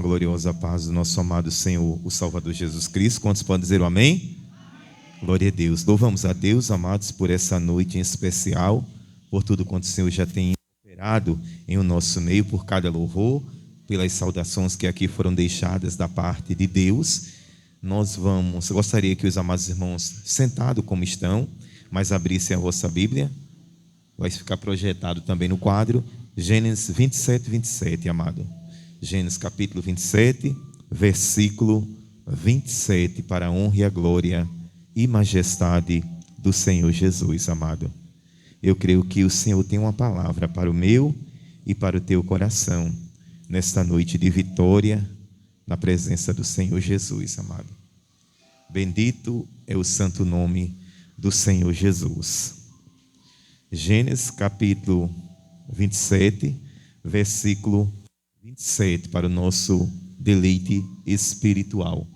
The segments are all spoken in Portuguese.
gloriosa paz do nosso amado Senhor, o Salvador Jesus Cristo. Quantos podem dizer o amém? Glória a Deus. Louvamos a Deus, amados, por essa noite em especial, por tudo quanto o Senhor já tem operado em o nosso meio, por cada louvor, pelas saudações que aqui foram deixadas da parte de Deus. Gostaria que os amados irmãos, sentados como estão, mas abrissem a vossa Bíblia. Vai ficar projetado também no quadro, Gênesis 27, 27, amado. Gênesis capítulo 27, versículo 27, para a honra e a glória e majestade do Senhor Jesus, amado. Eu creio que o Senhor tem uma palavra para o meu e para o teu coração, nesta noite de vitória, na presença do Senhor Jesus, amado. Bendito é o santo nome do Senhor Jesus. Gênesis capítulo 27, versículo 27, para o nosso deleite espiritual.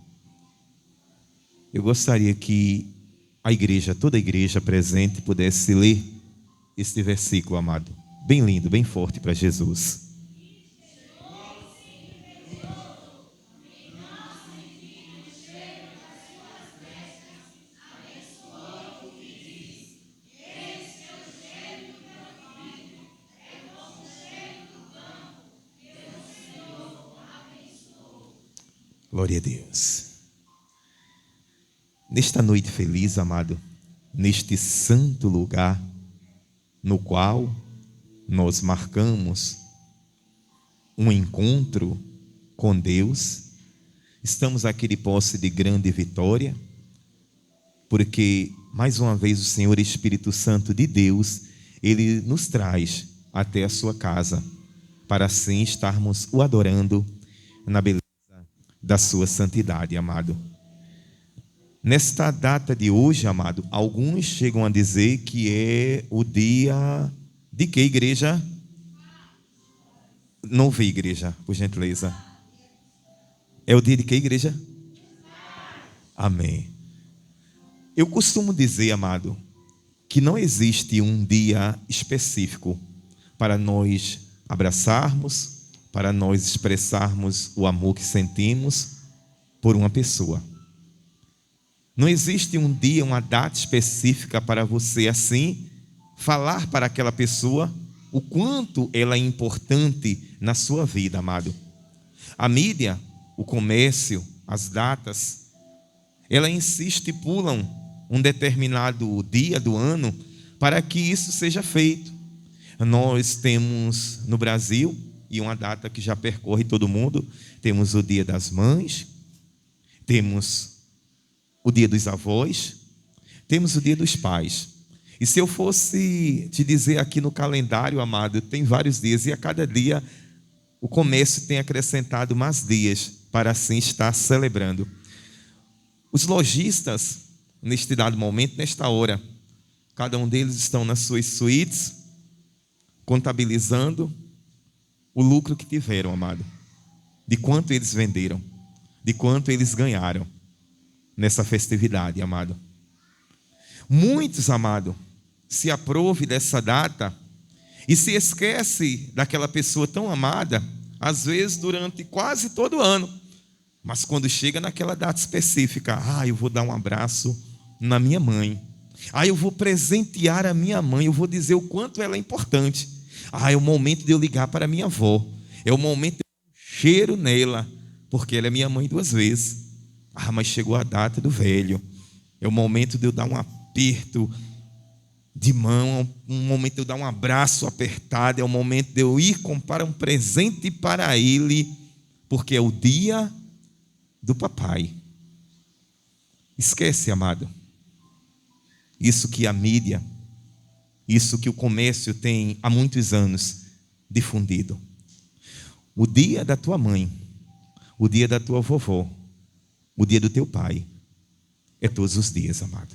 Eu gostaria que a igreja, toda a igreja presente, pudesse ler este versículo, amado. Bem lindo, bem forte para Jesus. Glória a Deus. Nesta noite feliz, amado, neste santo lugar, no qual nós marcamos um encontro com Deus, estamos aqui de posse de grande vitória, porque mais uma vez o Senhor Espírito Santo de Deus, Ele nos traz até a sua casa, para assim estarmos o adorando na beleza da sua santidade, amado. Nesta data de hoje, amado, alguns chegam a dizer que é o dia de que, igreja? Não ouvi, igreja, por gentileza. É o dia de que, igreja? Amém. Eu costumo dizer, amado, que não existe um dia específico para nós abraçarmos, para nós expressarmos o amor que sentimos por uma pessoa. Não existe um dia, uma data específica para você assim falar para aquela pessoa o quanto ela é importante na sua vida, amado. A mídia, o comércio, as datas, ela em si estipulam um determinado dia do ano para que isso seja feito. Nós temos no Brasil, e uma data que já percorre todo mundo, temos o Dia das Mães, temos o Dia dos Avós, temos o Dia dos Pais. E se eu fosse te dizer aqui no calendário, amado, tem vários dias, e a cada dia o comércio tem acrescentado mais dias para assim estar celebrando. Os lojistas, neste dado momento, nesta hora, cada um deles estão nas suas suítes, contabilizando o lucro que tiveram, amado, de quanto eles venderam, de quanto eles ganharam nessa festividade, amado. Muitos, amado, se aprove dessa data e se esquece daquela pessoa tão amada, às vezes durante quase todo o ano, mas quando chega naquela data específica, eu vou dar um abraço na minha mãe, eu vou presentear a minha mãe, eu vou dizer o quanto ela é importante. É o momento de eu ligar para minha avó, é o momento de eu dar um cheiro nela, porque ela é minha mãe 2 vezes. Mas chegou a data do velho, é o momento de eu dar um aperto de mão, um momento de eu dar um abraço apertado, é o momento de eu ir comprar um presente para ele, porque é o dia do papai. Esquece, amado, isso que a mídia, isso que o comércio tem há muitos anos difundido. O dia da tua mãe, o dia da tua vovó, o dia do teu pai, é todos os dias, amado.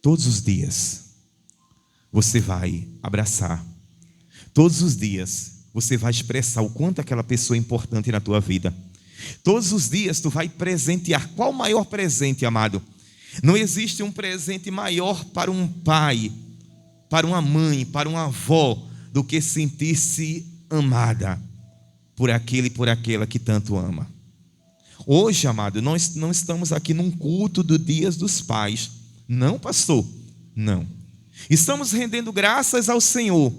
Todos os dias você vai abraçar. Todos os dias você vai expressar o quanto aquela pessoa é importante na tua vida. Todos os dias tu vai presentear. Qual o maior presente, amado? Não existe um presente maior para um pai, para uma mãe, para uma avó, do que sentir-se amada. por aquele e por aquela que tanto ama. Hoje, amado, nós não estamos aqui num culto do Dias dos Pais. Não, pastor, não. Estamos rendendo graças ao Senhor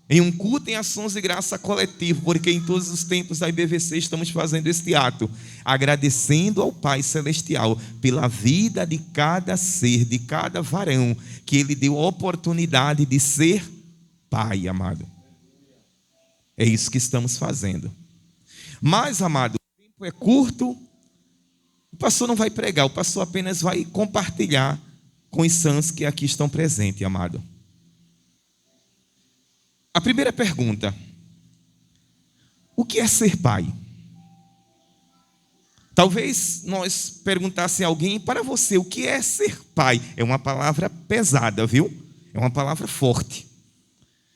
em um culto em ações de graça coletivo, porque em todos os tempos da IBVC estamos fazendo este ato, agradecendo ao Pai Celestial pela vida de cada ser, de cada varão, que Ele deu a oportunidade de ser pai, amado. É isso que estamos fazendo. Mas, amado, o tempo é curto, o pastor não vai pregar, o pastor apenas vai compartilhar com os santos que aqui estão presentes, amado. A primeira pergunta: o que é ser pai? Talvez nós perguntassem a alguém: para você, o que é ser pai? É uma palavra pesada, viu? É uma palavra forte.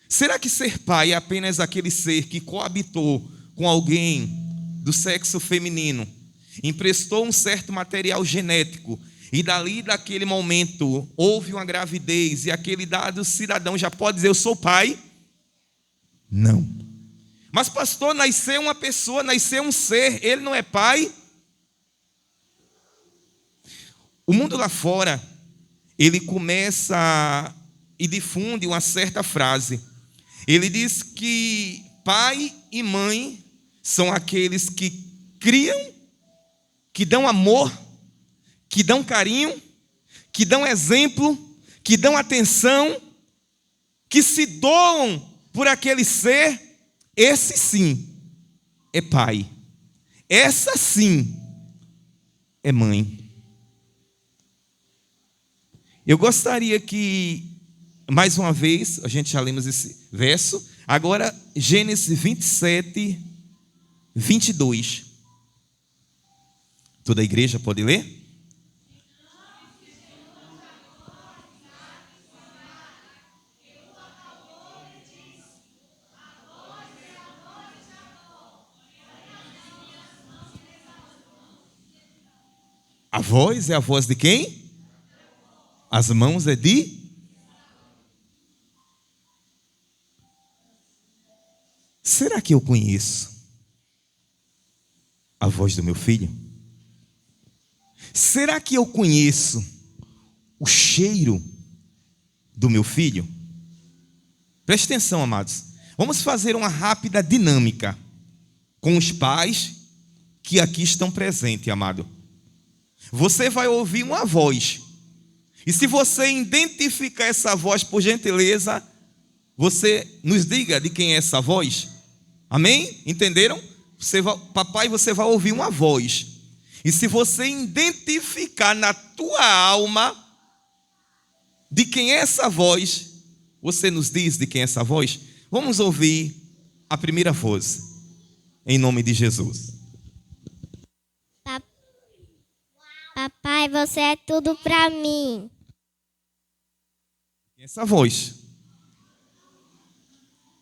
Será que ser pai é apenas aquele ser que coabitou com alguém do sexo feminino, emprestou um certo material genético, e dali, daquele momento, houve uma gravidez, e aquele dado cidadão já pode dizer: eu sou pai? Não. Mas, pastor, nasceu uma pessoa, nasceu um ser, ele não é pai? O mundo lá fora, ele começa e difunde uma certa frase. Ele diz que pai e mãe são aqueles que criam, que dão amor, que dão carinho, que dão exemplo, que dão atenção, que se doam por aquele ser. Esse sim é pai. Essa sim é mãe. Eu gostaria que, mais uma vez, a gente já lemos esse verso, agora Gênesis 27, 22. Toda a igreja pode ler? A voz é a voz de quem? As mãos é de? Será que eu conheço a voz do meu filho? Será que eu conheço o cheiro do meu filho? Preste atenção, amados. Vamos fazer uma rápida dinâmica com os pais que aqui estão presentes, amado. Você vai ouvir uma voz. E se você identificar essa voz, por gentileza, você nos diga de quem é essa voz. Amém? Entenderam? Papai, você vai ouvir uma voz. E se você identificar na tua alma de quem é essa voz, você nos diz de quem é essa voz? Vamos ouvir a primeira voz, em nome de Jesus. Papai, você é tudo para mim. Essa voz.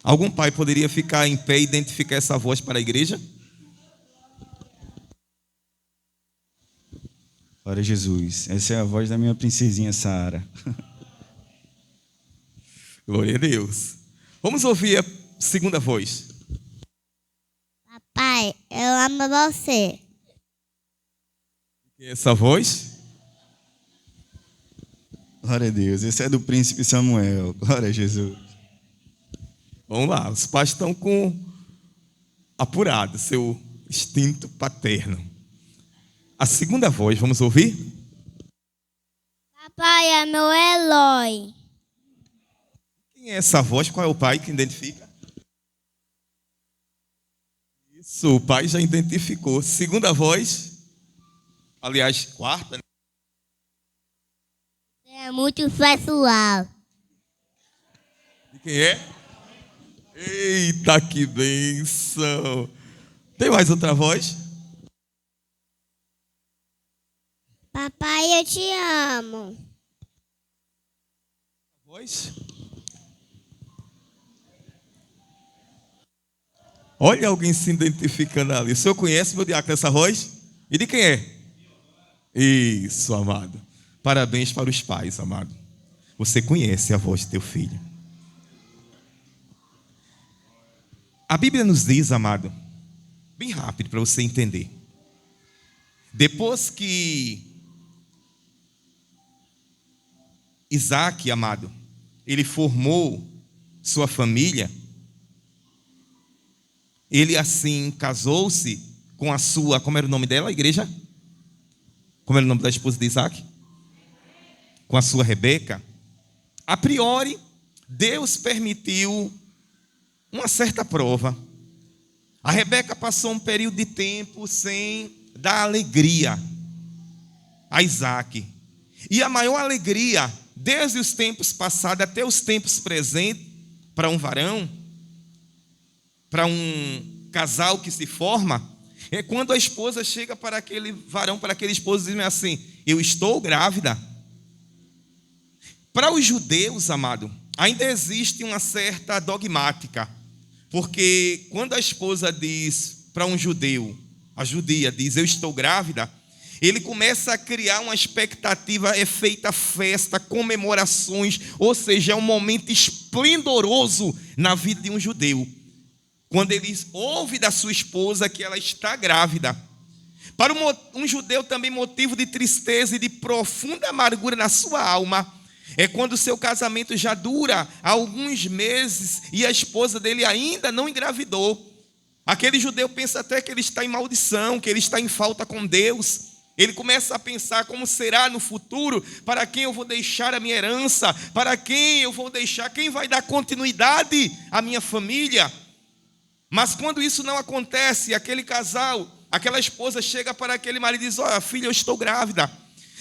Algum pai poderia ficar em pé e identificar essa voz para a igreja? Glória a Jesus. Essa é a voz da minha princesinha Sara. Glória a Deus. Vamos ouvir a segunda voz. Papai, eu amo você. Essa voz? Glória a Deus. Esse é do príncipe Samuel. Glória a Jesus. Vamos lá, os pais estão apurados, seu instinto paterno. A segunda voz, vamos ouvir? Papai é meu herói. Quem é essa voz? Qual é o pai que identifica? Isso, o pai já identificou. Segunda voz, aliás, quarta, né? É muito pessoal. De quem é? Eita, que bênção! Tem mais outra voz? Papai, eu te amo. Voz? Olha alguém se identificando ali. O senhor conhece, meu diácono, essa voz? E de quem é? Isso, amado. Parabéns para os pais, amado. Você conhece a voz de teu filho. A Bíblia nos diz, amado, bem rápido para você entender. Depois que Isaac, amado, ele formou sua família, ele assim casou-se com a sua, como era o nome dela, a igreja? Como era o nome da esposa de Isaac? Com a sua Rebeca. A priori, Deus permitiu uma certa prova. A Rebeca passou um período de tempo sem dar alegria a Isaac. E a maior alegria, desde os tempos passados até os tempos presentes, para um varão, para um casal que se forma, é quando a esposa chega para aquele varão, para aquele esposo e diz assim: eu estou grávida. Para os judeus, amado, ainda existe uma certa dogmática, porque quando a esposa diz para um judeu, a judia diz: eu estou grávida, ele começa a criar uma expectativa, é feita festa, comemorações, ou seja, é um momento esplendoroso na vida de um judeu, quando ele ouve da sua esposa que ela está grávida. Para um judeu também, motivo de tristeza e de profunda amargura na sua alma é quando o seu casamento já dura alguns meses e a esposa dele ainda não engravidou. Aquele judeu pensa até que ele está em maldição, que ele está em falta com Deus. Ele começa a pensar como será no futuro, para quem eu vou deixar a minha herança, para quem eu vou deixar, quem vai dar continuidade à minha família. Mas quando isso não acontece, aquele casal, aquela esposa chega para aquele marido e diz: olha, filha, eu estou grávida.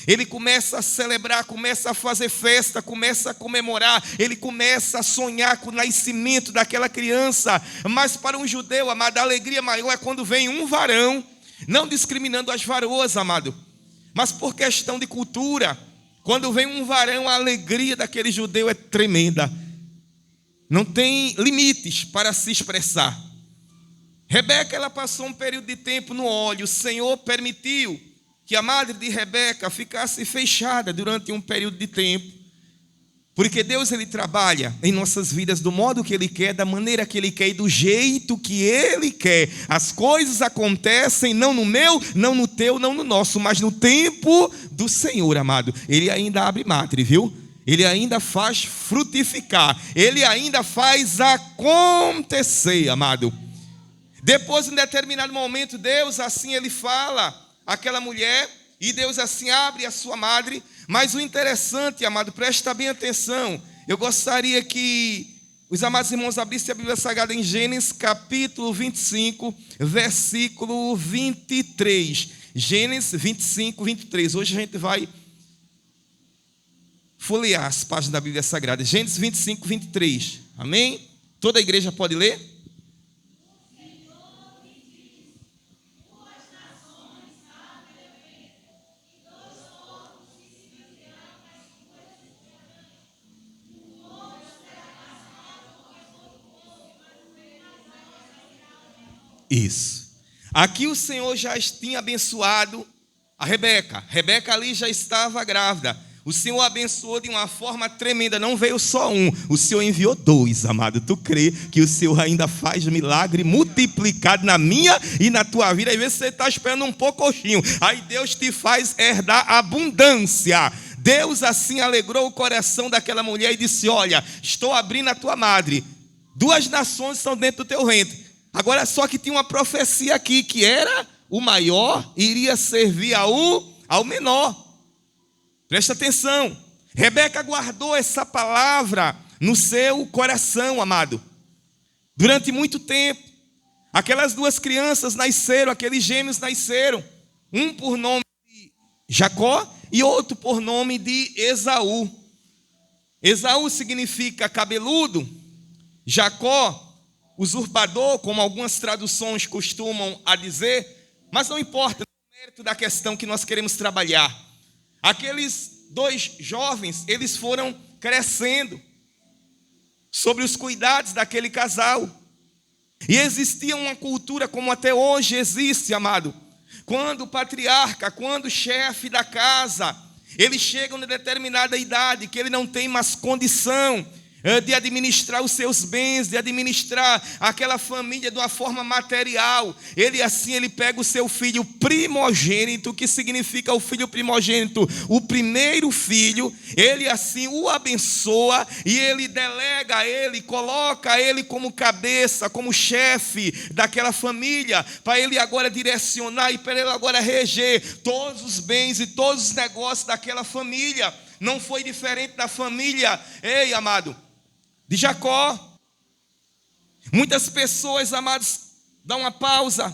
Ele começa a celebrar, começa a fazer festa, começa a comemorar, ele começa a sonhar com o nascimento daquela criança. Mas para um judeu, amado, a alegria maior é quando vem um varão, não discriminando as varoas, amado, mas por questão de cultura. Quando vem um varão, a alegria daquele judeu é tremenda, não tem limites para se expressar. Rebeca, ela passou um período de tempo no óleo. O Senhor permitiu que a madre de Rebeca ficasse fechada durante um período de tempo, porque Deus, ele trabalha em nossas vidas do modo que Ele quer, da maneira que Ele quer e do jeito que Ele quer. As coisas acontecem não no meu, não no teu, não no nosso, mas no tempo do Senhor, amado. Ele ainda abre madre, viu? Ele ainda faz frutificar, Ele ainda faz acontecer, amado. Depois, em determinado momento, Deus assim, Ele fala àquela mulher, e Deus assim abre a sua madre. Mas o interessante, amado, presta bem atenção. Eu gostaria que os amados irmãos abrissem a Bíblia Sagrada em Gênesis capítulo 25, versículo 23. Gênesis 25, 23. Hoje a gente vai folhear as páginas da Bíblia Sagrada. Gênesis 25, 23. Amém? Toda a igreja pode ler? Isso. Aqui o Senhor já tinha abençoado a Rebeca. Rebeca ali já estava grávida. O Senhor abençoou de uma forma tremenda. Não veio só um, o Senhor enviou dois, amado. Tu crê que o Senhor ainda faz milagre multiplicado na minha e na tua vida? Às vezes você está esperando um pouquinho, aí Deus te faz herdar abundância. Deus assim alegrou o coração daquela mulher e disse: olha, estou abrindo a tua madre. 2 nações estão dentro do teu ventre. Agora só que tinha uma profecia aqui, que era o maior iria servir ao menor. Presta atenção. Rebeca guardou essa palavra no seu coração, amado, durante muito tempo. Aquelas 2 crianças nasceram, aqueles gêmeos nasceram, um por nome de Jacó e outro por nome de Esaú. Esaú significa cabeludo, Jacó usurpador, como algumas traduções costumam a dizer, mas não importa, no mérito da questão que nós queremos trabalhar. Aqueles 2 jovens, eles foram crescendo sobre os cuidados daquele casal. E existia uma cultura como até hoje existe, amado. Quando o patriarca, quando o chefe da casa, eles chegam em determinada idade, que ele não tem mais condição de administrar os seus bens, de administrar aquela família de uma forma material. Ele pega o seu filho primogênito, que significa o filho primogênito, o primeiro filho, ele assim o abençoa e ele delega a ele, coloca ele como cabeça, como chefe daquela família, para ele agora direcionar e para ele agora reger todos os bens e todos os negócios daquela família. Não foi diferente da família, de Jacó. Muitas pessoas, amados, dão uma pausa.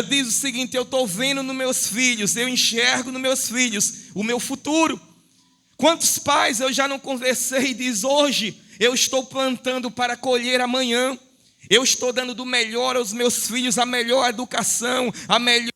Diz o seguinte: eu estou vendo nos meus filhos, eu enxergo nos meus filhos o meu futuro. Quantos pais eu já não conversei e diz: hoje eu estou plantando para colher amanhã. Eu estou dando do melhor aos meus filhos, a melhor educação, a melhor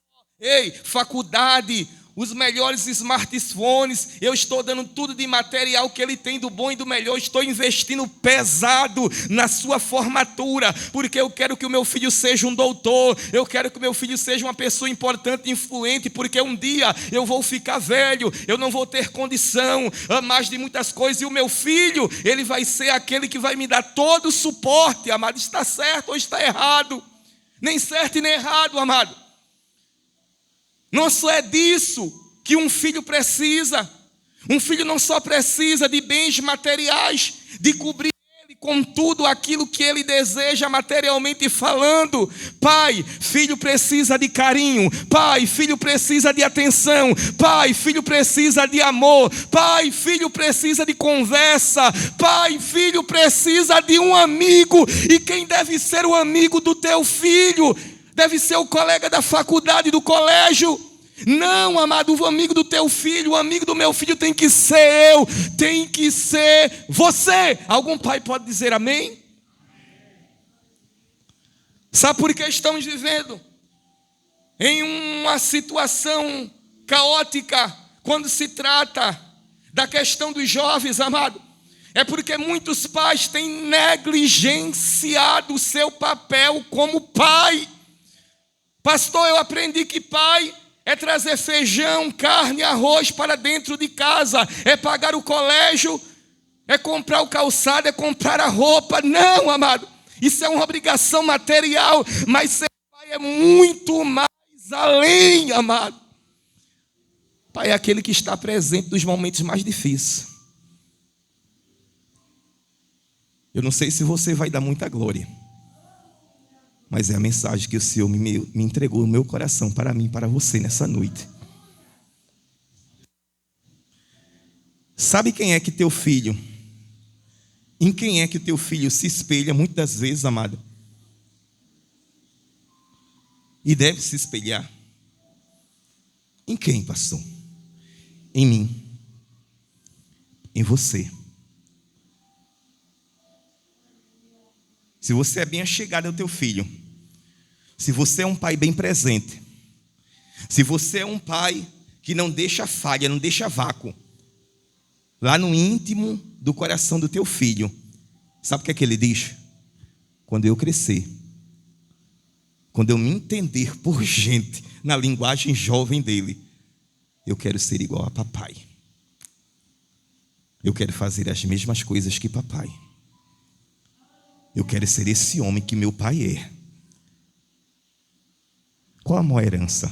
faculdade, os melhores smartphones. Eu estou dando tudo de material que ele tem, do bom e do melhor. Estou investindo pesado na sua formatura, porque eu quero que o meu filho seja um doutor, eu quero que o meu filho seja uma pessoa importante e influente, porque um dia eu vou ficar velho, eu não vou ter condição mais de muitas coisas, e o meu filho, ele vai ser aquele que vai me dar todo o suporte. Amado, está certo ou está errado? Nem certo e nem errado, amado. Não só é disso que um filho precisa. Um filho não só precisa de bens materiais, de cobrir ele com tudo aquilo que ele deseja materialmente falando. Pai, filho precisa de carinho. Pai, filho precisa de atenção. Pai, filho precisa de amor. Pai, filho precisa de conversa. Pai, filho precisa de um amigo. E quem deve ser o amigo do teu filho? Deve ser o colega da faculdade, do colégio. Não, amado, o amigo do teu filho, o amigo do meu filho tem que ser eu, tem que ser você. Algum pai pode dizer amém? Sabe por que estamos vivendo em uma situação caótica quando se trata da questão dos jovens, amado? É porque muitos pais têm negligenciado o seu papel como pai. Pastor, eu aprendi que pai é trazer feijão, carne, arroz para dentro de casa, é pagar o colégio, é comprar o calçado, é comprar a roupa. Não, amado, isso é uma obrigação material, mas ser pai é muito mais além, amado. Pai é aquele que está presente nos momentos mais difíceis. Eu não sei se você vai dar muita glória, mas é a mensagem que o Senhor me entregou no meu coração, para mim e para você nessa noite. Sabe quem é que teu filho, em quem é que o teu filho se espelha muitas das vezes, amado? E deve se espelhar. Em quem, pastor? Em mim. Em você. Se você é bem achegado ao teu filho, se você é um pai bem presente, se você é um pai que não deixa falha, não deixa vácuo, lá no íntimo do coração do teu filho, sabe o que é que ele diz? Quando eu crescer, quando eu me entender por gente, na linguagem jovem dele, eu quero ser igual a papai. Eu quero fazer as mesmas coisas que papai. Eu quero ser esse homem que meu pai é. Qual a maior herança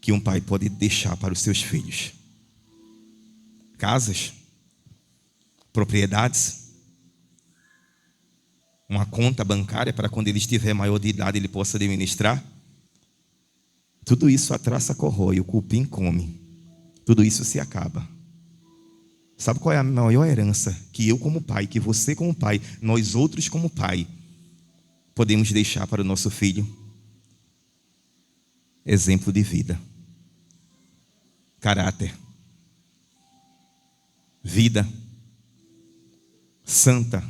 que um pai pode deixar para os seus filhos? Casas? Propriedades? Uma conta bancária para quando ele estiver maior de idade ele possa administrar? Tudo isso a traça corrói, o cupim come. Tudo isso se acaba. Sabe qual é a maior herança que eu como pai, que você como pai, nós outros como pai, podemos deixar para o nosso filho? Exemplo de vida. Caráter. Vida. Santa.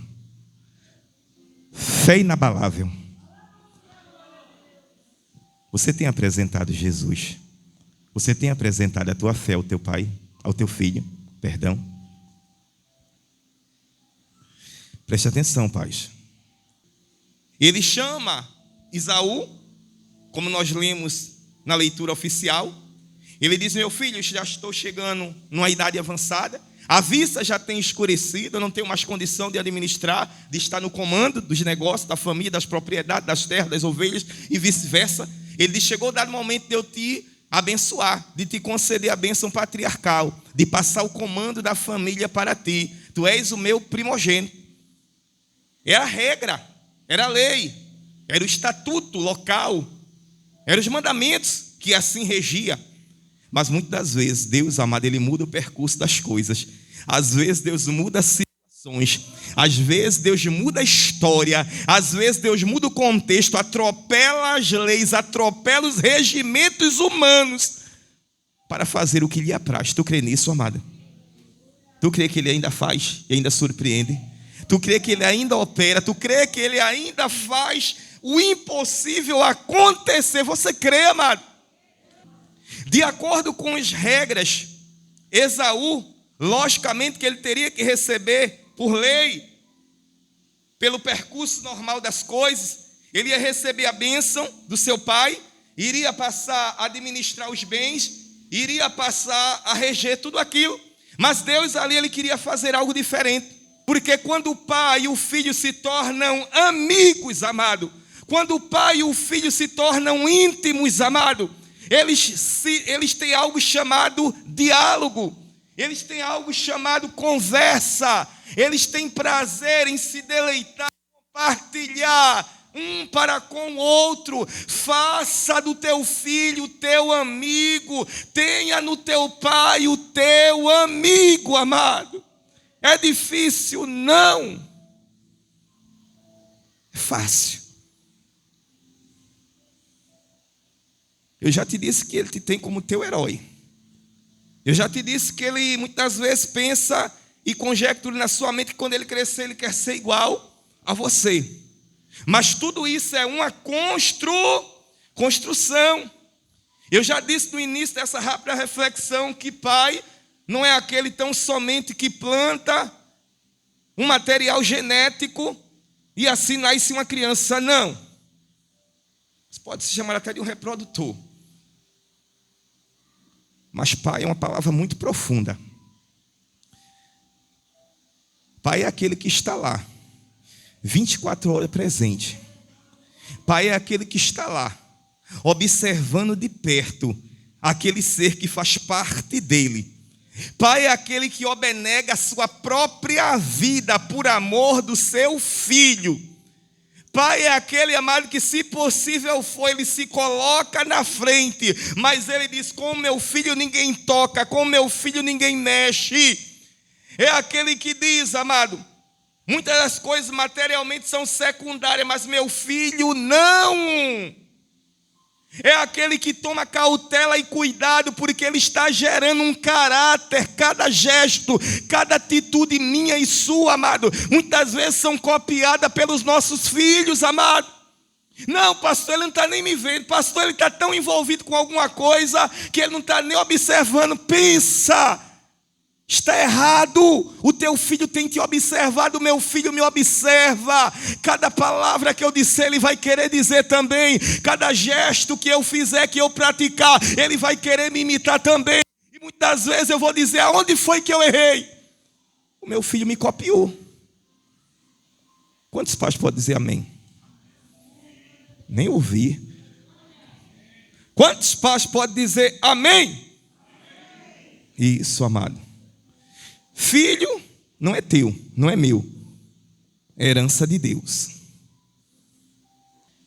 Fé inabalável. Você tem apresentado Jesus? Você tem apresentado a tua fé ao teu pai, ao teu filho? Perdão. Preste atenção, pais. Ele chama Esaú, como nós lemos na leitura oficial. Ele diz: meu filho, já estou chegando numa idade avançada. A vista já tem escurecido, eu não tenho mais condição de administrar, de estar no comando dos negócios, da família, das propriedades, das terras, das ovelhas e vice-versa. Ele diz: chegou o dado momento de eu te abençoar, de te conceder a bênção patriarcal, de passar o comando da família para ti. Tu és o meu primogênito. Era a regra, era a lei, era o estatuto local, eram os mandamentos que assim regia. Mas muitas das vezes, Deus, amado, Ele muda o percurso das coisas. Às vezes Deus muda as situações, às vezes Deus muda a história, às vezes Deus muda o contexto, atropela as leis, atropela os regimentos humanos para fazer o que lhe apraz. Tu crê nisso, amada? Tu crê que Ele ainda faz e ainda surpreende? Tu crê que Ele ainda opera? Tu crê que Ele ainda faz o impossível acontecer? Você crê, amado? De acordo com as regras, Esaú, logicamente que ele teria que receber por lei, pelo percurso normal das coisas, ele ia receber a bênção do seu pai, iria passar a administrar os bens, iria passar a reger tudo aquilo. Mas Deus ali, Ele queria fazer algo diferente. Porque quando o pai e o filho se tornam amigos, amado, quando o pai e o filho se tornam íntimos, amado, eles têm algo chamado diálogo, eles têm algo chamado conversa, eles têm prazer em se deleitar, compartilhar um para com o outro. Faça do teu filho o teu amigo, tenha no teu pai o teu amigo, amado. É difícil? Não. É fácil. Eu já te disse que Ele te tem como teu herói. Eu já te disse que Ele muitas vezes pensa e conjectura na sua mente que quando Ele crescer, Ele quer ser igual a você. Mas tudo isso é uma construção. Eu já disse no início dessa rápida reflexão que pai não é aquele tão somente que planta um material genético e assim nasce uma criança, não. Isso pode se chamar até de um reprodutor. Mas pai é uma palavra muito profunda. Pai é aquele que está lá, 24 horas presente. Pai é aquele que está lá, observando de perto aquele ser que faz parte dele. Pai é aquele que abnega a sua própria vida por amor do seu filho. Pai é aquele, amado, que se possível for, Ele se coloca na frente, mas Ele diz: com meu filho ninguém toca, com meu filho ninguém mexe. É aquele que diz, amado, muitas das coisas materialmente são secundárias, mas meu filho não. É aquele que toma cautela e cuidado, porque Ele está gerando um caráter. Cada gesto, cada atitude minha e sua, amado, muitas vezes são copiadas pelos nossos filhos, amado. Não, pastor, ele não está nem me vendo. Pastor, ele está tão envolvido com alguma coisa que ele não está nem observando. Pensa, está errado. O teu filho tem te observado, o meu filho me observa. Cada palavra que eu disser, ele vai querer dizer também. Cada gesto que eu fizer, que eu praticar, ele vai querer me imitar também. E muitas vezes eu vou dizer: aonde foi que eu errei? O meu filho me copiou. Quantos pais podem dizer amém? Nem ouvi. Quantos pais podem dizer amém? Isso, amado. Filho não é teu, não é meu, é herança de Deus.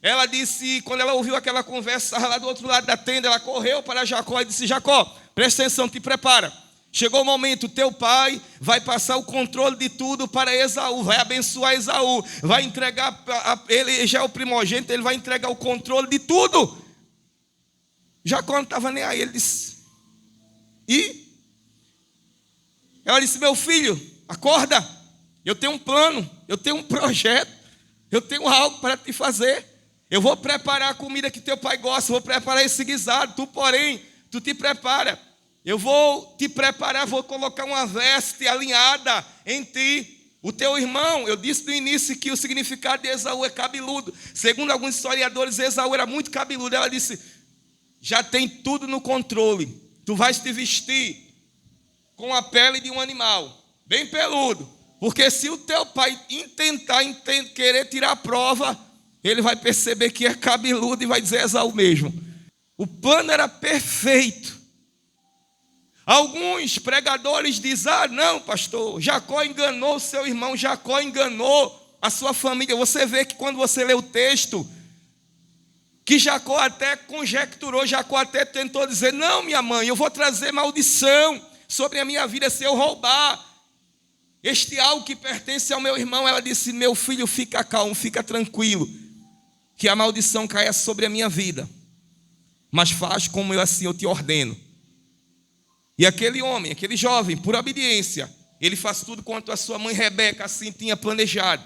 Ela disse, quando ela ouviu aquela conversa lá do outro lado da tenda, ela correu para Jacó e disse: Jacó, presta atenção, te prepara. Chegou o momento, teu pai vai passar o controle de tudo para Esaú, vai abençoar Esaú, vai entregar, ele já é o primogênito, ele vai entregar o controle de tudo. Jacó não estava nem aí, ele disse: e? Ela disse: meu filho, acorda, eu tenho um plano, eu tenho um projeto, eu tenho algo para te fazer. Eu vou preparar a comida que teu pai gosta, vou preparar esse guisado, tu porém, tu te prepara. Eu vou te preparar, vou colocar uma veste alinhada em ti. O teu irmão, eu disse no início que o significado de Esaú é cabeludo. Segundo alguns historiadores, Esaú era muito cabeludo. Ela disse: já tem tudo no controle, tu vais te vestir com a pele de um animal, bem peludo. Porque se o teu pai intentar querer tirar a prova, ele vai perceber que é cabeludo e vai dizer Esaú mesmo. O plano era perfeito. Alguns pregadores dizem, não, pastor, Jacó enganou seu irmão, Jacó enganou a sua família. Você vê que quando você lê o texto, que Jacó até conjecturou, Jacó até tentou dizer, não, minha mãe, eu vou trazer maldição sobre a minha vida se eu roubar este algo que pertence ao meu irmão. Ela disse, meu filho, fica calmo, fica tranquilo, que a maldição caia sobre a minha vida, mas faz como eu te ordeno. E aquele homem, aquele jovem, por obediência, ele faz tudo quanto a sua mãe Rebeca assim tinha planejado.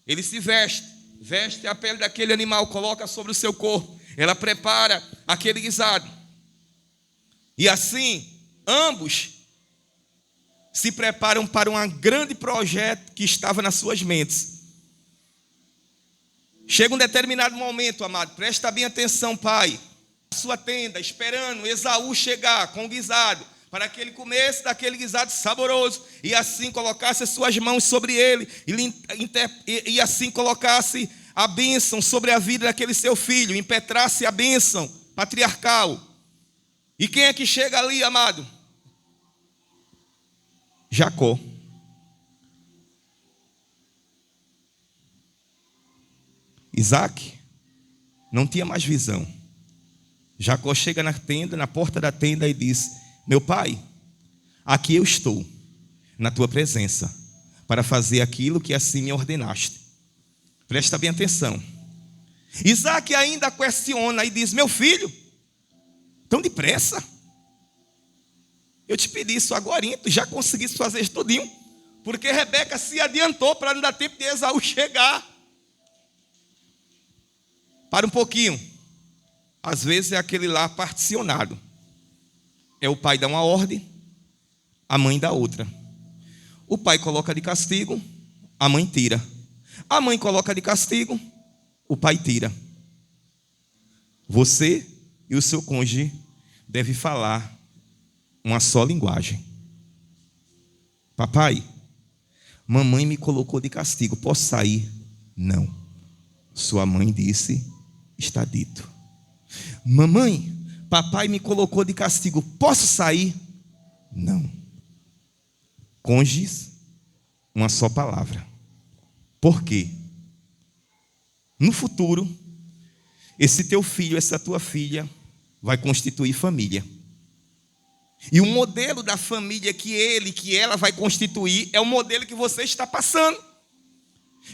Ele se veste a pele daquele animal, coloca sobre o seu corpo. Ela prepara aquele guisado. E assim, ambos se preparam para um grande projeto que estava nas suas mentes. Chega um determinado momento, amado, presta bem atenção, pai. A sua tenda, esperando Esaú chegar com o guisado, para que ele comesse daquele guisado saboroso, e assim colocasse as suas mãos sobre ele, e assim colocasse a bênção sobre a vida daquele seu filho, impetrasse a bênção patriarcal. E quem é que chega ali, amado? Jacó. Isaac não tinha mais visão. Jacó chega na tenda, na porta da tenda, e diz, meu pai, aqui eu estou, na tua presença, para fazer aquilo que assim me ordenaste. Presta bem atenção. Isaac ainda questiona e diz, meu filho, tão depressa? Eu te pedi isso agora, tu já conseguiste fazer isso tudinho? Porque Rebeca se adiantou para não dar tempo de Esaú chegar. Para um pouquinho. Às vezes é aquele lá particionado. É o pai dá uma ordem, a mãe dá outra. O pai coloca de castigo, a mãe tira. A mãe coloca de castigo, o pai tira. Você e o seu cônjuge devem falar uma só linguagem. Papai, mamãe me colocou de castigo, posso sair? Não. Sua mãe disse, está dito. Mamãe, papai me colocou de castigo, posso sair? Não. Cônjuges, uma só palavra. Por quê? No futuro, esse teu filho, essa tua filha, vai constituir família. E o modelo da família que ela vai constituir é o modelo que você está passando.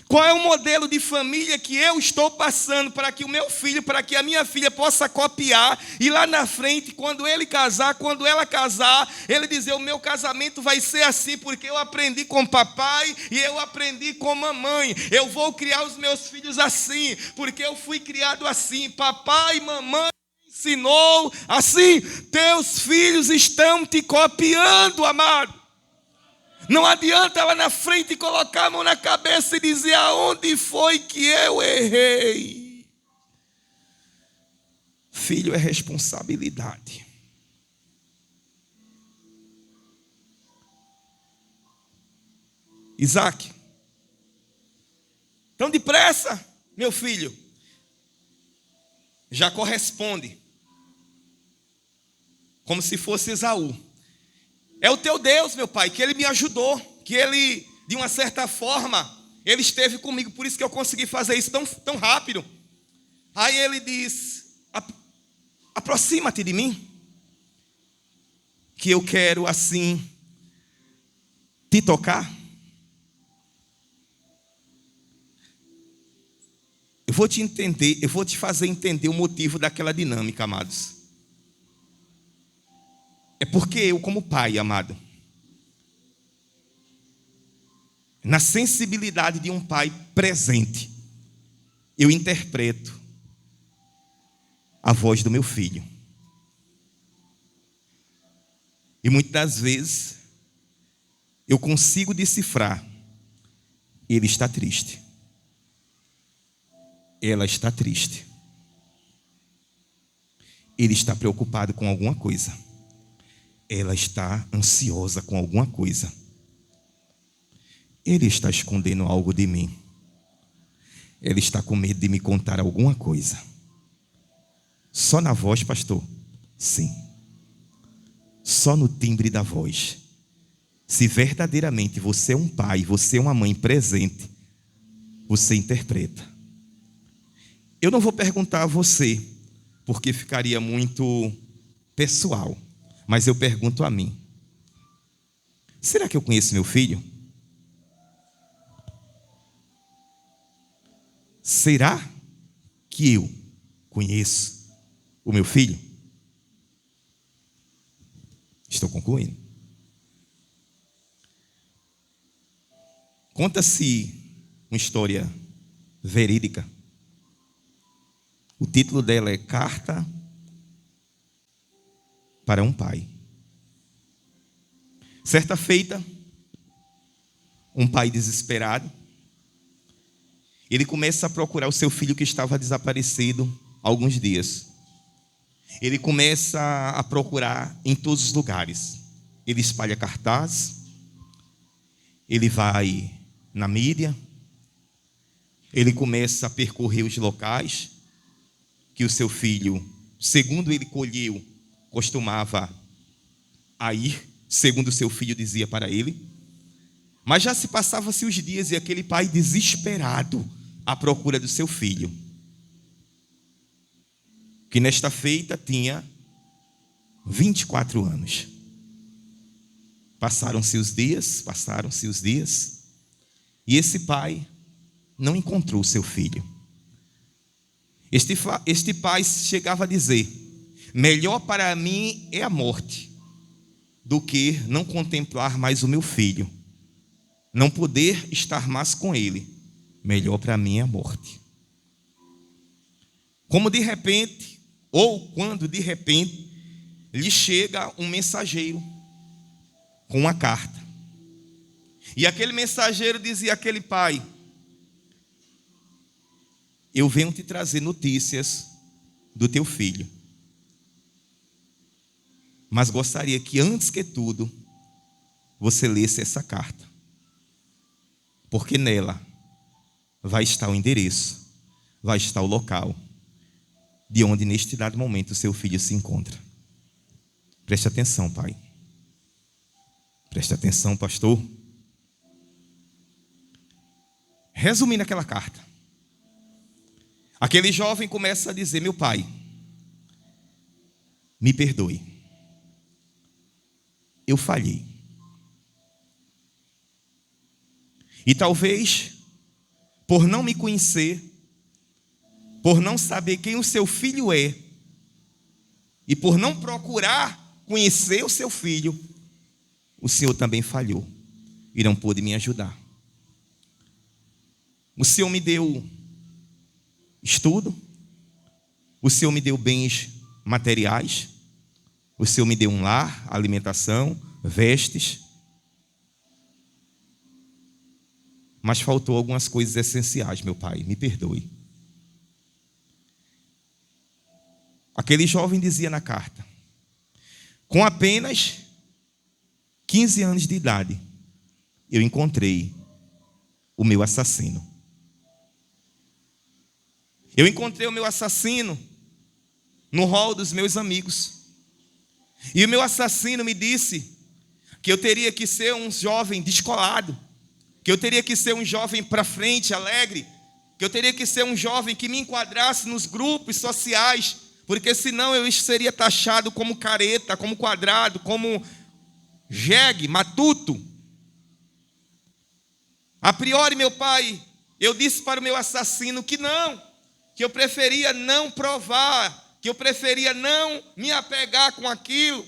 Qual é o modelo de família que eu estou passando para que o meu filho, para que a minha filha possa copiar e lá na frente, quando ele casar, quando ela casar, ele dizer, o meu casamento vai ser assim porque eu aprendi com papai e eu aprendi com mamãe. Eu vou criar os meus filhos assim porque eu fui criado assim. Papai e mamãe ensinou assim. Teus filhos estão te copiando, amado. Não adianta lá na frente colocar a mão na cabeça e dizer, aonde foi que eu errei? Filho é responsabilidade. Isaac, tão depressa, meu filho? Jacó responde, como se fosse Esaú. É o teu Deus, meu pai, que ele me ajudou, que ele, de uma certa forma, ele esteve comigo, por isso que eu consegui fazer isso tão rápido. Aí ele diz, aproxima-te de mim, que eu quero assim te tocar. Eu vou te fazer entender o motivo daquela dinâmica, amados. É porque eu, como pai, amado, na sensibilidade de um pai presente, eu interpreto a voz do meu filho. E muitas das vezes, eu consigo decifrar, ele está triste. Ela está triste. Ele está preocupado com alguma coisa. ela está ansiosa com alguma coisa. Ele está escondendo algo de mim. Ela está com medo de me contar alguma coisa. Só na voz, pastor? Sim. Só no timbre da voz. Se verdadeiramente você é um pai, você é uma mãe presente, você interpreta. Eu não vou perguntar a você, porque ficaria muito pessoal, mas eu pergunto a mim: será que eu conheço meu filho? Será que eu conheço o meu filho? Estou concluindo. Conta-se uma história verídica. O título dela é Carta para um Pai. Certa feita, um pai desesperado, ele começa a procurar o seu filho que estava desaparecido há alguns dias. Ele começa a procurar em todos os lugares. Ele espalha cartazes, ele vai na mídia, ele começa a percorrer os locais que o seu filho, segundo ele colheu, costumava a ir, segundo o seu filho dizia para ele. Mas já se passavam-se os dias e aquele pai desesperado à procura do seu filho, que nesta feita tinha 24 anos. Passaram-se os dias, e esse pai não encontrou o seu filho. Este pai chegava a dizer: melhor para mim é a morte do que não contemplar mais o meu filho, não poder estar mais com ele. Melhor para mim é a morte. Como de repente, ou quando de repente, lhe chega um mensageiro com uma carta. E aquele mensageiro dizia àquele pai: eu venho te trazer notícias do teu filho, mas gostaria que antes que tudo você lesse essa carta, porque nela vai estar o endereço, vai estar o local de onde neste dado momento o seu filho se encontra. Preste atenção, pai. Preste atenção, pastor. Resumindo aquela carta, aquele jovem começa a dizer: meu pai, me perdoe, eu falhei. E talvez, por não me conhecer, por não saber quem o seu filho é, e por não procurar conhecer o seu filho, o Senhor também falhou e não pôde me ajudar. O Senhor me deu estudo, o Senhor me deu bens materiais, o Senhor me deu um lar, alimentação, vestes, mas faltou algumas coisas essenciais, meu pai, me perdoe. Aquele jovem dizia na carta: com apenas 15 anos de idade, eu encontrei o meu assassino. Eu encontrei o meu assassino no hall dos meus amigos. E o meu assassino me disse que eu teria que ser um jovem descolado, que eu teria que ser um jovem para frente, alegre, que eu teria que ser um jovem que me enquadrasse nos grupos sociais, porque senão eu seria taxado como careta, como quadrado, como jegue, matuto. A priori, meu pai, eu disse para o meu assassino que não, que eu preferia não provar, que eu preferia não me apegar com aquilo.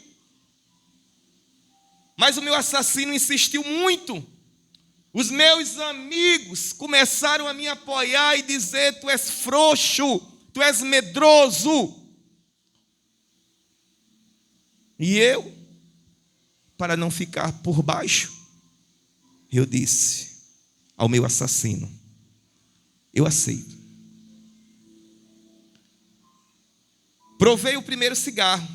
Mas o meu assassino insistiu muito. Os meus amigos começaram a me apoiar e dizer: tu és frouxo, tu és medroso. E eu, para não ficar por baixo, eu disse ao meu assassino: eu aceito. Provei o primeiro cigarro.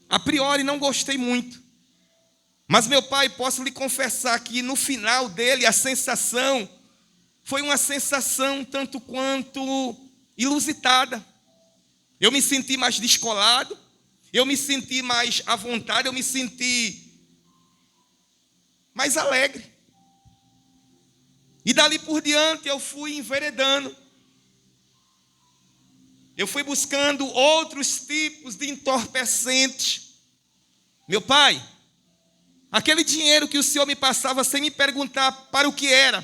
A priori não gostei muito. Mas meu pai, posso lhe confessar que no final dele a sensação foi uma sensação tanto quanto inusitada. Eu me senti mais descolado, eu me senti mais à vontade, eu me senti mais alegre. E dali por diante eu fui enveredando. Eu fui buscando outros tipos de entorpecentes. Meu pai, aquele dinheiro que o Senhor me passava sem me perguntar para o que era,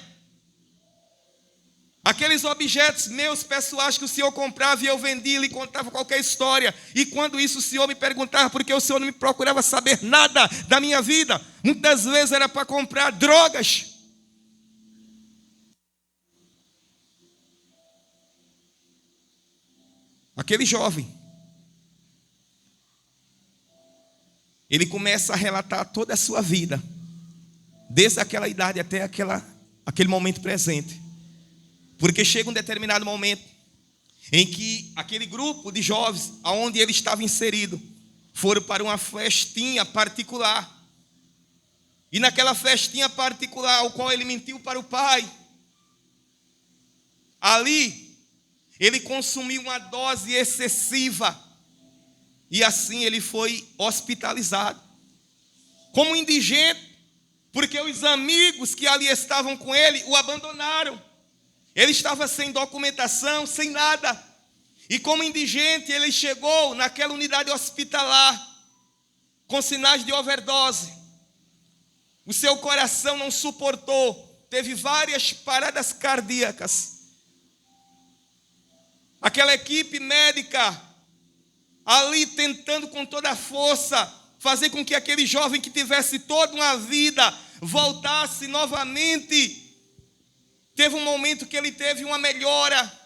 aqueles objetos meus pessoais que o Senhor comprava e eu vendia, lhe contava qualquer história, e quando isso o Senhor me perguntava porque o Senhor não me procurava saber nada da minha vida, muitas vezes era para comprar drogas. Aquele jovem, ele começa a relatar toda a sua vida, desde aquela idade até aquele momento presente. Porque chega um determinado momento em que aquele grupo de jovens, aonde ele estava inserido, foram para uma festinha particular. E naquela festinha particular, ao qual ele mentiu para o pai, ali ele consumiu uma dose excessiva e assim ele foi hospitalizado como indigente, porque os amigos que ali estavam com ele o abandonaram. Ele estava sem documentação, sem nada. E como indigente, ele chegou naquela unidade hospitalar com sinais de overdose. O seu coração não suportou, teve várias paradas cardíacas. Aquela equipe médica ali tentando com toda a força fazer com que aquele jovem que tivesse toda uma vida voltasse novamente. Teve um momento que ele teve uma melhora.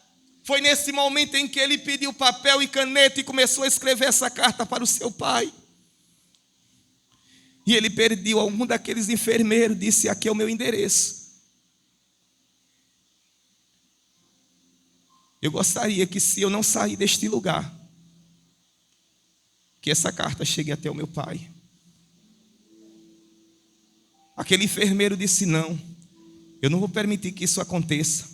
Foi nesse momento em que ele pediu papel e caneta e começou a escrever essa carta para o seu pai. E ele pediu a um daqueles enfermeiros, disse: aqui é o meu endereço. Eu gostaria que, se eu não sair deste lugar, que essa carta chegue até o meu pai. Aquele enfermeiro disse: não, eu não vou permitir que isso aconteça.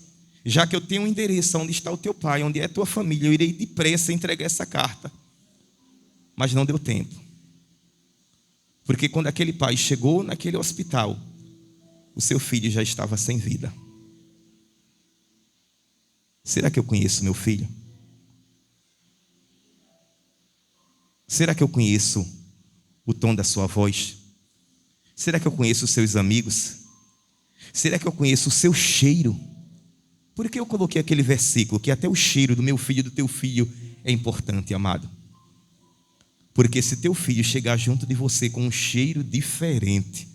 Já que eu tenho um endereço onde está o teu pai, onde é a tua família, eu irei depressa entregar essa carta. Mas não deu tempo. Porque quando aquele pai chegou naquele hospital, o seu filho já estava sem vida. Será que eu conheço meu filho? Será que eu conheço o tom da sua voz? Será que eu conheço os seus amigos? Será que eu conheço o seu cheiro? Por que eu coloquei aquele versículo que até o cheiro do meu filho e do teu filho é importante, amado? Porque se teu filho chegar junto de você com um cheiro diferente,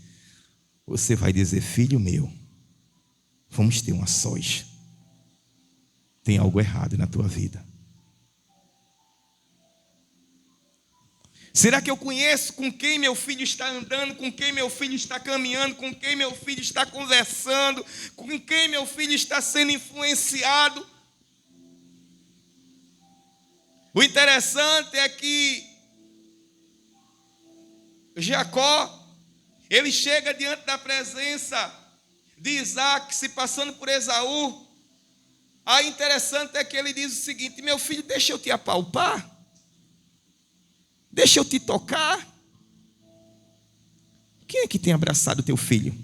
você vai dizer: filho meu, vamos ter uma sós. Tem algo errado na tua vida. Será que eu conheço com quem meu filho está andando, com quem meu filho está caminhando, com quem meu filho está conversando, com quem meu filho está sendo influenciado? O interessante é que Jacó, ele chega diante da presença de Isaac, se passando por Esaú. Aí interessante é que ele diz o seguinte: meu filho, deixa eu te apalpar, deixa eu te tocar. Quem é que tem abraçado teu filho?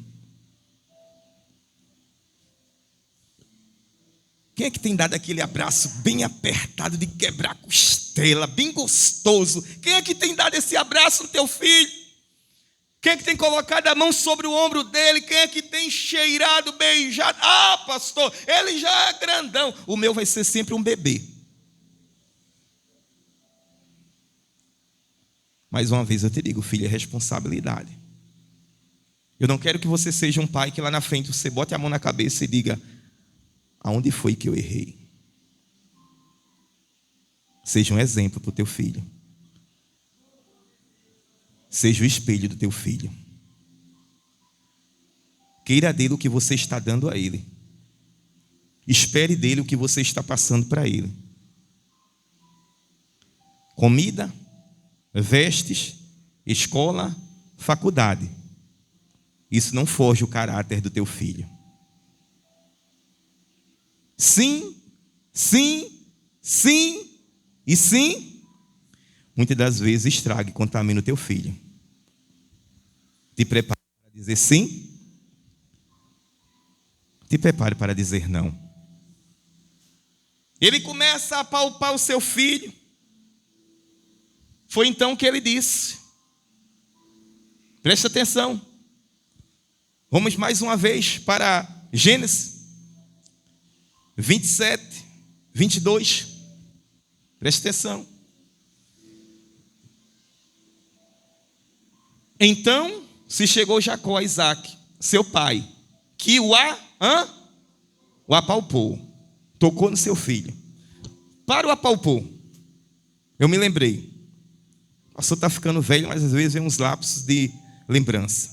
Quem é que tem dado aquele abraço bem apertado de quebrar a costela, bem gostoso? Quem é que tem dado esse abraço no teu filho? Quem é que tem colocado a mão sobre o ombro dele? Quem é que tem cheirado, beijado? Ah, pastor, ele já é grandão. O meu vai ser sempre um bebê. Mais uma vez eu te digo, filho, é responsabilidade. Eu não quero que você seja um pai que lá na frente você bote a mão na cabeça e diga: aonde foi que eu errei? Seja um exemplo para o teu filho. Seja o espelho do teu filho. Queira dele o que você está dando a ele. Espere dele o que você está passando para ele. Comida, vestes, escola, faculdade. Isso não forja o caráter do teu filho. Sim, sim, sim e sim, muitas das vezes estraga e contamina o teu filho. Te prepare para dizer sim, te prepare para dizer não. Ele começa a apalpar o seu filho. Foi então que ele disse, presta atenção, vamos mais uma vez para Gênesis 27, 22, presta atenção. Então se chegou Jacó a Isaque, seu pai, que o apalpou, tocou no seu filho. Para o apalpou, eu me lembrei. O pastor está ficando velho, mas às vezes vem uns lapsos de lembrança.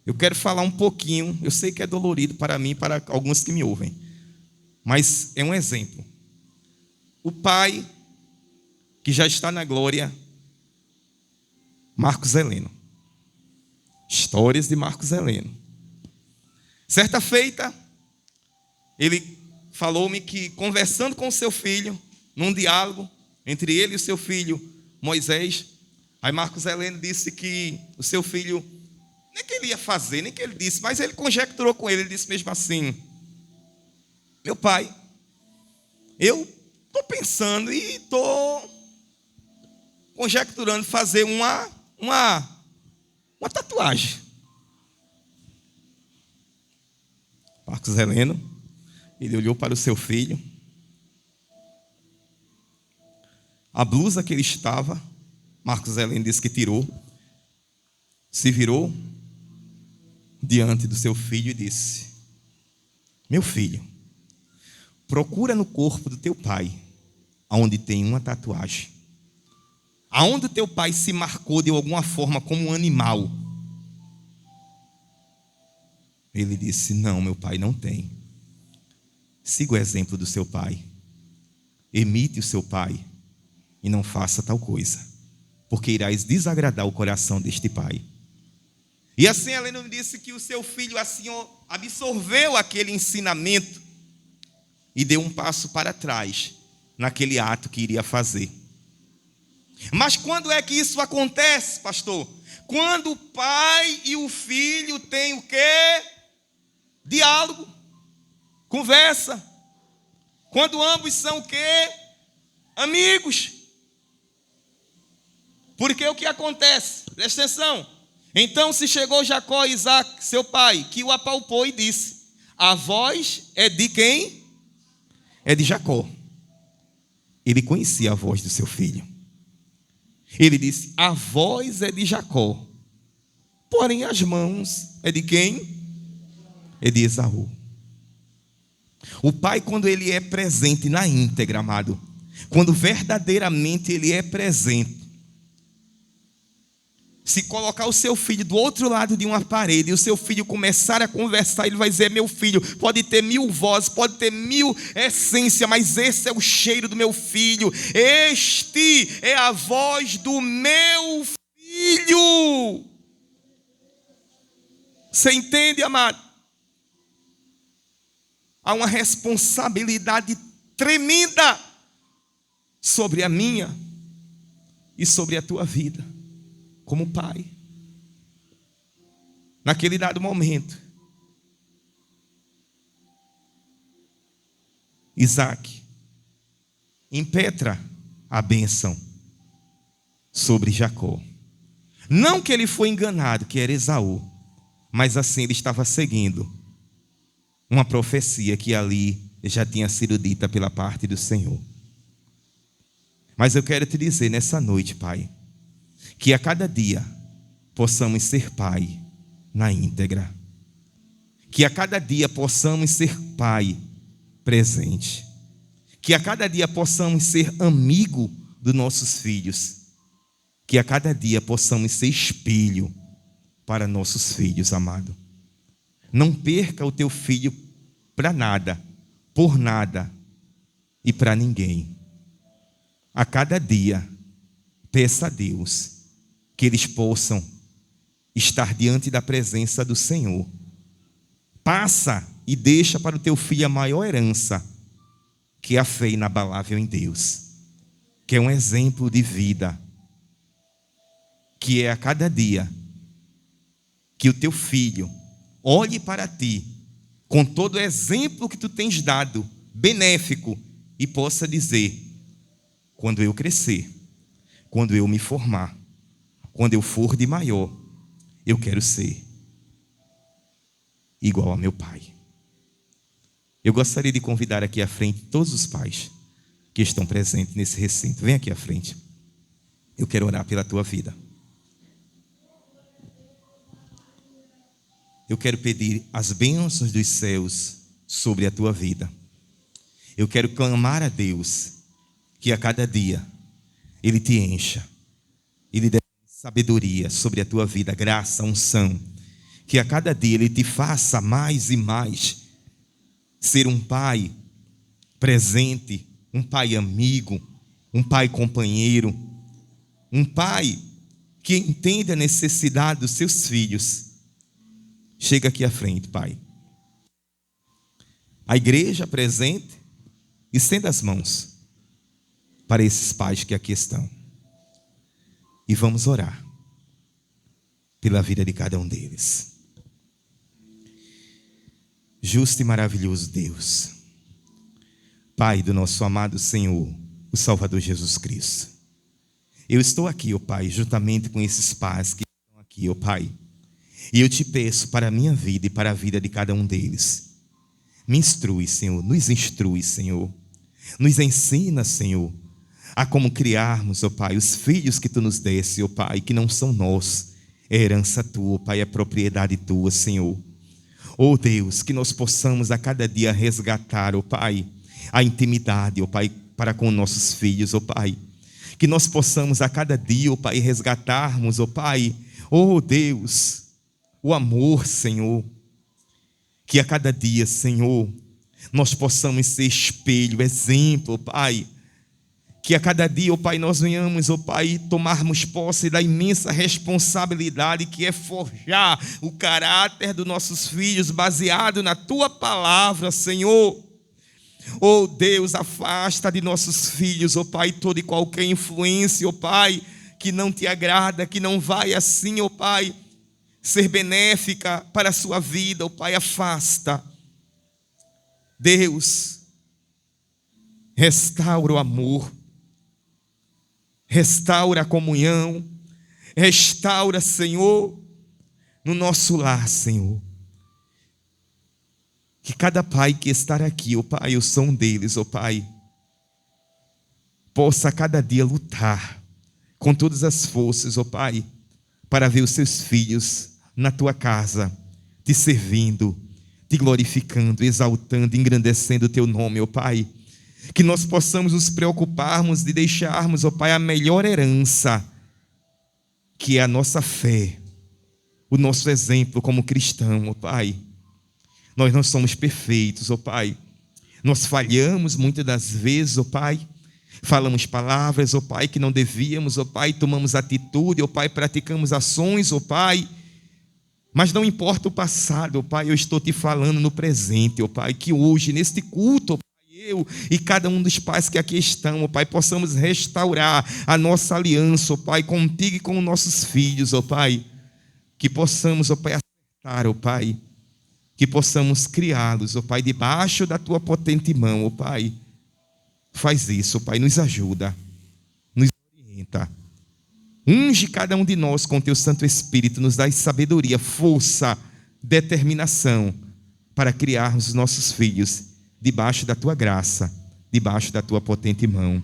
Eu quero falar um pouquinho, eu sei que é dolorido para mim e para alguns que me ouvem, mas é um exemplo. O pai, que já está na glória, Marcos Heleno. Histórias de Marcos Heleno. Certa feita, ele falou-me que, conversando com o seu filho, num diálogo entre ele e o seu filho Moisés, aí Marcos Heleno disse que o seu filho, nem que ele ia fazer, nem que ele disse, mas ele conjecturou com ele, ele disse mesmo assim: meu pai, eu estou pensando e estou conjecturando fazer uma tatuagem. Marcos Heleno, ele olhou para o seu filho. A blusa que ele estava, Marcos Heleno disse que tirou, se virou diante do seu filho e disse: meu filho, procura no corpo do teu pai, aonde tem uma tatuagem, aonde o teu pai se marcou de alguma forma como um animal. Ele disse: não, meu pai, não tem. Siga o exemplo do seu pai, imite o seu pai e não faça tal coisa, porque irás desagradar o coração deste pai. E assim Heleno me disse que o seu filho assim absorveu aquele ensinamento e deu um passo para trás naquele ato que iria fazer. Mas quando é que isso acontece, pastor? Quando o pai e o filho têm o quê? Diálogo, conversa. Quando ambos são o quê? Amigos. Porque o que acontece? Presta atenção. Então se chegou Jacó a Isaque, seu pai, que o apalpou e disse: a voz é de quem? É de Jacó. Ele conhecia a voz do seu filho. Ele disse: a voz é de Jacó, porém as mãos é de quem? É de Esaú. O pai, quando ele é presente na íntegra, amado, quando verdadeiramente ele é presente, se colocar o seu filho do outro lado de uma parede e o seu filho começar a conversar, ele vai dizer: meu filho, pode ter 1000 vozes, pode ter 1000 essências, mas esse é o cheiro do meu filho, este é a voz do meu filho. Você entende, amado? Há uma responsabilidade tremenda sobre a minha e sobre a tua vida como pai. Naquele dado momento, Isaque impetra a bênção sobre Jacó. Não que ele foi enganado, que era Esaú, mas assim ele estava seguindo uma profecia que ali já tinha sido dita pela parte do Senhor. Mas eu quero te dizer nessa noite, pai, que a cada dia possamos ser pai na íntegra. Que a cada dia possamos ser pai presente. Que a cada dia possamos ser amigo dos nossos filhos. Que a cada dia possamos ser espelho para nossos filhos, amado. Não perca o teu filho para nada, por nada e para ninguém. A cada dia peça a Deus que eles possam estar diante da presença do Senhor. Passa e deixa para o teu filho a maior herança, que é a fé inabalável em Deus, que é um exemplo de vida, que é a cada dia que o teu filho olhe para ti com todo o exemplo que tu tens dado, benéfico, e possa dizer: quando eu crescer, quando eu me formar, quando eu for de maior, eu quero ser igual a meu pai. Eu gostaria de convidar aqui à frente todos os pais que estão presentes nesse recinto. Vem aqui à frente. Eu quero orar pela tua vida. Eu quero pedir as bênçãos dos céus sobre a tua vida. Eu quero clamar a Deus que a cada dia Ele te encha, Ele dê sabedoria sobre a tua vida, graça, unção, que a cada dia Ele te faça mais e mais ser um pai presente, um pai amigo, um pai companheiro, um pai que entende a necessidade dos seus filhos. Chega aqui à frente, Pai. A igreja presente, estenda as mãos para esses pais que aqui estão. E vamos orar pela vida de cada um deles. Justo e maravilhoso Deus, Pai do nosso amado Senhor, o Salvador Jesus Cristo. Eu estou aqui, ó Pai, juntamente com esses pais que estão aqui, ó Pai. E eu te peço para a minha vida e para a vida de cada um deles. Me instrui, Senhor, nos instrui, Senhor. Nos ensina, Senhor, a como criarmos, ó Pai, os filhos que Tu nos desse, ó Pai, que não são nossos, é herança Tua, ó Pai, é propriedade Tua, Senhor. Ó Deus, que nós possamos a cada dia resgatar, ó Pai, a intimidade, ó Pai, para com nossos filhos, ó Pai. Que nós possamos a cada dia, ó Pai, resgatarmos, ó Pai, ó Deus, o amor, Senhor. Que a cada dia, Senhor, nós possamos ser espelho, exemplo, ó Pai. Que a cada dia, ó Pai, nós venhamos, ó Pai, tomarmos posse da imensa responsabilidade que é forjar o caráter dos nossos filhos baseado na Tua palavra, Senhor. Ó Deus, afasta de nossos filhos, ó Pai, toda e qualquer influência, ó Pai, que não Te agrada, que não vai assim, ó Pai, ser benéfica para a sua vida, ó Pai, afasta. Deus, restaura o amor, restaura a comunhão, restaura, Senhor, no nosso lar, Senhor. Que cada pai que estar aqui, ó Pai, eu sou um deles, ó Pai, possa a cada dia lutar com todas as forças, ó Pai, para ver os seus filhos na Tua casa, Te servindo, Te glorificando, exaltando, engrandecendo o Teu nome, ó Pai. Que nós possamos nos preocuparmos de deixarmos, ó Pai, a melhor herança, que é a nossa fé, o nosso exemplo como cristão, ó Pai. Nós não somos perfeitos, ó Pai. Nós falhamos muitas das vezes, ó Pai. Falamos palavras, ó Pai, que não devíamos, ó Pai. Tomamos atitude, ó Pai, praticamos ações, ó Pai. Mas não importa o passado, ó Pai, eu estou Te falando no presente, ó Pai, que hoje, neste culto, ó Pai, eu e cada um dos pais que aqui estão, ó Pai, possamos restaurar a nossa aliança, ó Pai, contigo e com os nossos filhos, ó Pai. Que possamos, ó Pai, acertar, ó Pai. Que possamos criá-los, ó Pai, debaixo da Tua potente mão, ó Pai. Faz isso, ó Pai, nos ajuda, nos orienta. Unge cada um de nós com Teu Santo Espírito, nos dá sabedoria, força, determinação para criarmos os nossos filhos debaixo da Tua graça, debaixo da Tua potente mão.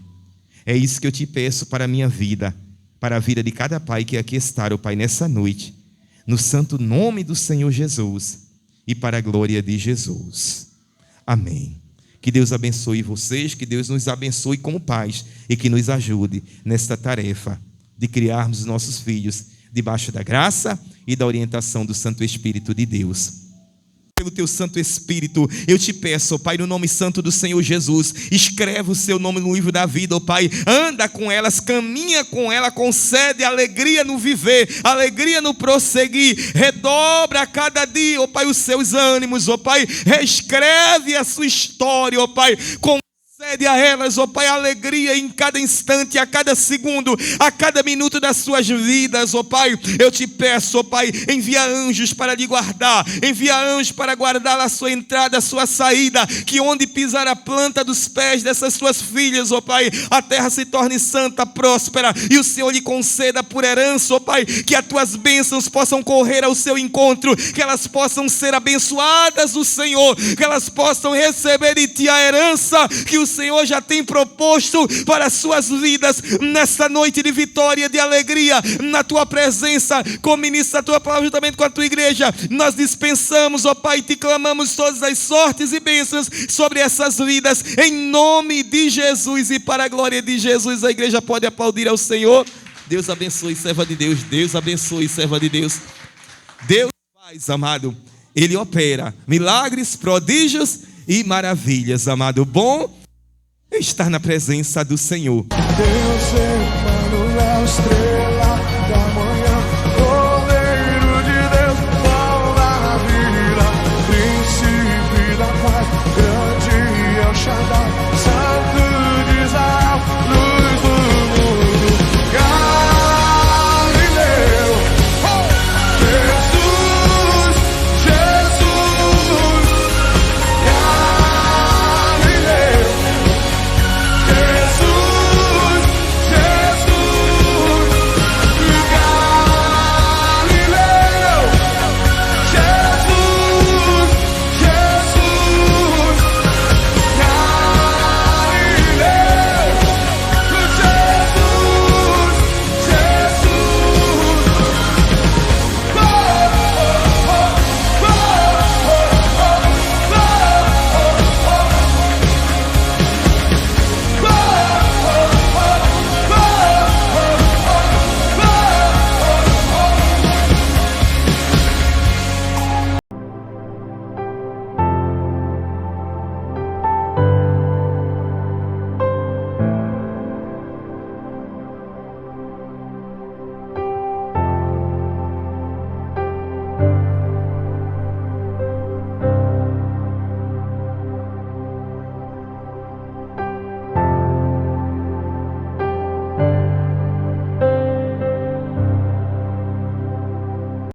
É isso que eu Te peço para a minha vida, para a vida de cada pai que aqui está, ó Pai, nessa noite, no santo nome do Senhor Jesus e para a glória de Jesus. Amém. Que Deus abençoe vocês, que Deus nos abençoe como pais e que nos ajude nesta tarefa de criarmos nossos filhos debaixo da graça e da orientação do Santo Espírito de Deus. pelo teu Santo Espírito. Eu te peço, ó Pai, no nome santo do Senhor Jesus, escreve o seu nome no livro da vida, ó Pai. Anda com elas, caminha com ela, concede alegria no viver, alegria no prosseguir. Redobra a cada dia, ó Pai, os seus ânimos, ó Pai. Reescreve a sua história, ó Pai. Concede a elas, ó Pai, alegria em cada instante, a cada segundo, a cada minuto das suas vidas, ó Pai. Eu te peço, ó Pai, envia anjos para lhe guardar, envia anjos para guardar a sua entrada, a sua saída, que onde pisar a planta dos pés dessas suas filhas, ó Pai, a terra se torne santa, próspera, e o Senhor lhe conceda por herança, ó Pai, que as tuas bênçãos possam correr ao seu encontro, que elas possam ser abençoadas do Senhor, que elas possam receber de ti a herança que o Senhor já tem proposto para as suas vidas, nesta noite de vitória, de alegria, na tua presença. Como ministra a tua palavra juntamente com a tua igreja, nós dispensamos, ó Pai, e te clamamos todas as sortes e bênçãos sobre essas vidas, em nome de Jesus e para a glória de Jesus. A igreja pode aplaudir ao Senhor. Deus abençoe, serva de Deus. Deus abençoe, serva de Deus. Deus faz, amado, Ele opera milagres, prodígios e maravilhas, amado. Bom estar na presença do Senhor. Deus, Emmanuel, estrela.